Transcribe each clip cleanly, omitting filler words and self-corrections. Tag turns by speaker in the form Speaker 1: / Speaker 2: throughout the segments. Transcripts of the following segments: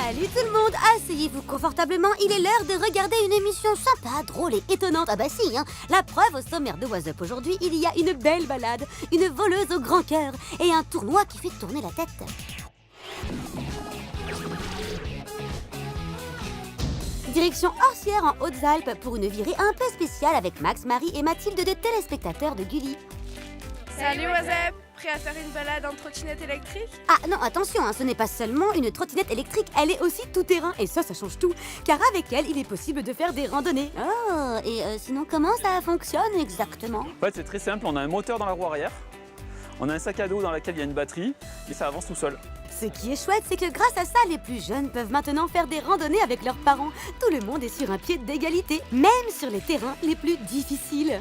Speaker 1: Salut tout le monde, asseyez-vous confortablement, il est l'heure de regarder une émission sympa, drôle et étonnante. Ah bah si, hein. La preuve au sommaire de What's Up aujourd'hui, il y a une belle balade, une voleuse au grand cœur et un tournoi qui fait tourner la tête. Direction Orsières en Hautes-Alpes pour une virée un peu spéciale avec Max, Marie et Mathilde des téléspectateurs de Gulli.
Speaker 2: Salut What's Up, prêt à faire une balade en trottinette électrique?
Speaker 1: Ah non, attention, hein, ce n'est pas seulement une trottinette électrique, elle est aussi tout-terrain. Et ça change tout, car avec elle, il est possible de faire des randonnées. Oh, et sinon, comment ça fonctionne exactement?
Speaker 3: En fait, c'est très simple, on a un moteur dans la roue arrière, on a un sac à dos dans lequel il y a une batterie, et ça avance tout seul.
Speaker 1: Ce qui est chouette, c'est que grâce à ça, les plus jeunes peuvent maintenant faire des randonnées avec leurs parents. Tout le monde est sur un pied d'égalité, même sur les terrains les plus difficiles.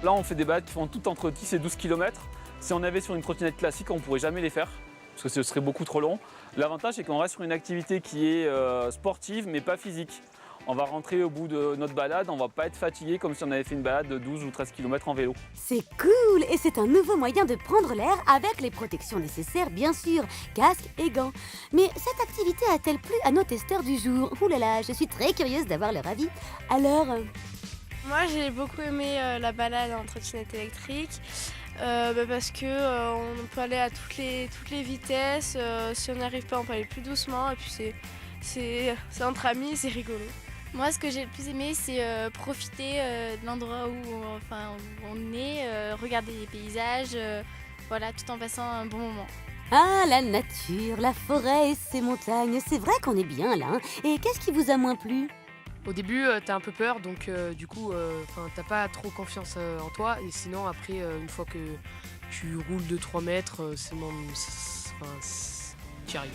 Speaker 3: Là, on fait des balades qui font tout entre 10 et 12 km. Si on avait sur une trottinette classique, on ne pourrait jamais les faire, parce que ce serait beaucoup trop long. L'avantage, c'est qu'on reste sur une activité qui est sportive, mais pas physique. On va rentrer au bout de notre balade, on ne va pas être fatigué comme si on avait fait une balade de 12 ou 13 km en vélo.
Speaker 1: C'est cool et c'est un nouveau moyen de prendre l'air avec les protections nécessaires, bien sûr, casque et gants. Mais cette activité a-t-elle plu à nos testeurs du jour? Ouh là là, je suis très curieuse d'avoir leur avis. Alors...
Speaker 2: Moi j'ai beaucoup aimé la balade en trottinette électrique parce que on peut aller à toutes les vitesses, si on n'y arrive pas on peut aller plus doucement et puis c'est entre amis, c'est rigolo.
Speaker 4: Moi, ce que j'ai le plus aimé, c'est profiter de l'endroit où on est, regarder les paysages, voilà, tout en passant un bon moment.
Speaker 1: Ah, la nature, la forêt et ses montagnes, c'est vrai qu'on est bien là, hein. Et qu'est-ce qui vous a moins plu?
Speaker 5: Au début, t'as un peu peur, donc du coup, t'as pas trop confiance en toi. Et sinon, après, une fois que tu roules de 3 mètres, t'y arrives.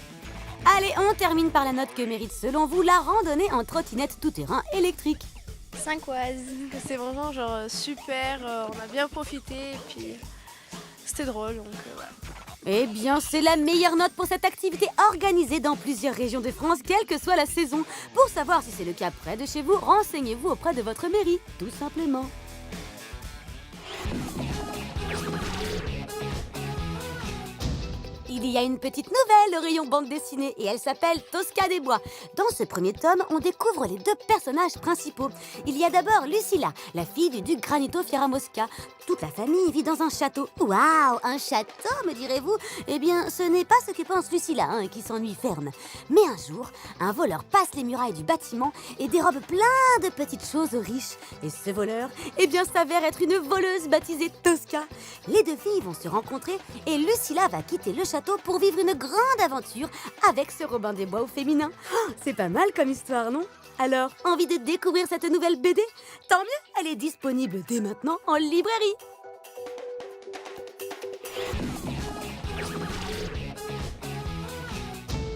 Speaker 1: Allez, on termine par la note que mérite selon vous la randonnée en trottinette tout-terrain électrique.
Speaker 4: 5 oises.
Speaker 2: C'est vraiment genre super, on a bien profité et puis c'était drôle donc voilà.
Speaker 1: Eh bien, c'est la meilleure note pour cette activité organisée dans plusieurs régions de France, quelle que soit la saison. Pour savoir si c'est le cas près de chez vous, renseignez-vous auprès de votre mairie, tout simplement. Il y a une petite nouvelle au rayon bande dessinée et elle s'appelle Tosca des Bois. Dans ce premier tome, on découvre les deux personnages principaux. Il y a d'abord Lucilla, la fille du duc Granito Fieramosca. Toute la famille vit dans un château. Waouh, un château, me direz-vous? Eh bien, ce n'est pas ce que pense Lucilla, hein, qui s'ennuie ferme. Mais un jour, un voleur passe les murailles du bâtiment et dérobe plein de petites choses aux riches. Et ce voleur, eh bien, s'avère être une voleuse baptisée Tosca. Les deux filles vont se rencontrer et Lucilla va quitter le château pour vivre une grande aventure avec ce Robin des Bois au féminin. Oh, c'est pas mal comme histoire, non? Alors, envie de découvrir cette nouvelle BD? Tant mieux, elle est disponible dès maintenant en librairie.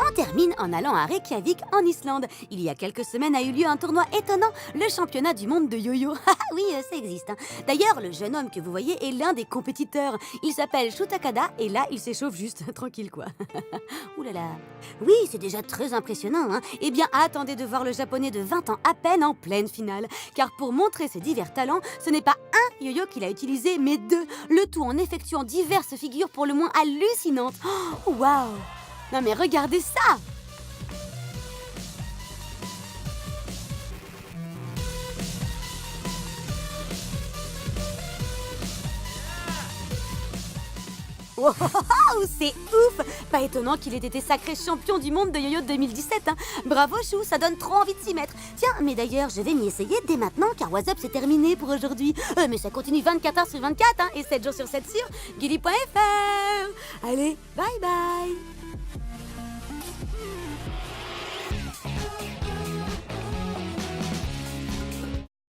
Speaker 1: On termine en allant à Reykjavik, en Islande. Il y a quelques semaines a eu lieu un tournoi étonnant, le championnat du monde de yo-yo. Oui, ça existe, hein. D'ailleurs, le jeune homme que vous voyez est l'un des compétiteurs. Il s'appelle Shutakada et là, il s'échauffe juste, tranquille quoi. Ouh là là. Oui, c'est déjà très impressionnant, hein. Eh bien, attendez de voir le japonais de 20 ans à peine en pleine finale. Car pour montrer ses divers talents, ce n'est pas un yo-yo qu'il a utilisé, mais deux. Le tout en effectuant diverses figures pour le moins hallucinantes. Oh, waouh! Non mais regardez ça! Wow, c'est ouf! Pas étonnant qu'il ait été sacré champion du monde de yo-yo 2017, hein. Bravo Chou, ça donne trop envie de s'y mettre. Tiens, mais d'ailleurs, je vais m'y essayer dès maintenant car What's Up c'est terminé pour aujourd'hui. Mais ça continue 24 heures sur 24, hein, et 7 jours sur 7 sur Gulli.fr. Allez, bye bye!